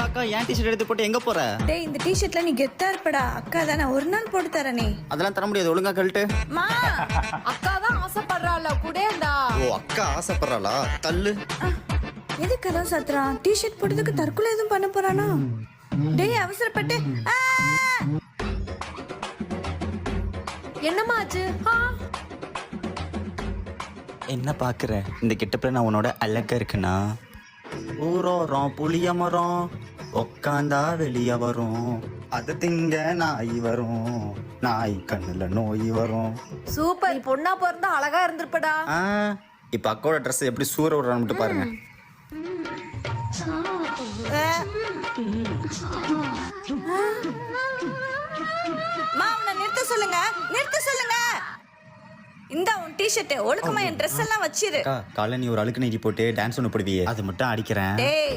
அக்கா ஏன் டிஷர்ட் எடுத்து போட்டு எங்க போற? டேய் இந்த டி-ஷர்ட்ல நீ கெத்தா இருப்படா. அக்கா தானே ஒரு நாள் போட்டு தரனே. அதெல்லாம் தர முடியாது, ஒழுங்கா கழட்டு. மா அக்கா தான் ஆசைப்படுறாள் கூடேண்டா. ஓ அக்கா ஆசைப்படுறாளா? தள்ளு. எதுக்கு அதான் சத்ரான்? டி-ஷர்ட் போட்டதுக்கு தற்கொலை எதுவும் பண்ண போறானா? டேய் அவசரப்பட்டு என்னம்மா ஆச்சு? என்ன பாக்குற? இந்த கிட்டப்புல நான் உன்னோட அழகா இருக்குன்னா ஊரோரம் புளிய மரம் உக்காந்தா வெளிய வரும், அது திங்க நாய் வரும், நாய் கண்ணுல நோய் வரும். சூப்பர், பொண்ணா பிறந்தா அழகா இருந்திருப்படா. இப்ப அக்காவோட ட்ரெஸ் எப்படி சூற விடுறான்னு மட்டும் பாருங்க. மா அவனை நிறுத்த சொல்லுங்க, நிறுத்த சொல்லுங்க. இந்த உன் டி-ஷர்ட் ஒழுக்கமா என் ட்ரெஸ் எல்லாம் வச்சிரு. காலை நீ ஒரு அழுக்கு நீட்டி போட்டு டான்ஸ் ஒன்று போடுவியே, அது மட்டும் அடிக்கிறேன். டேய்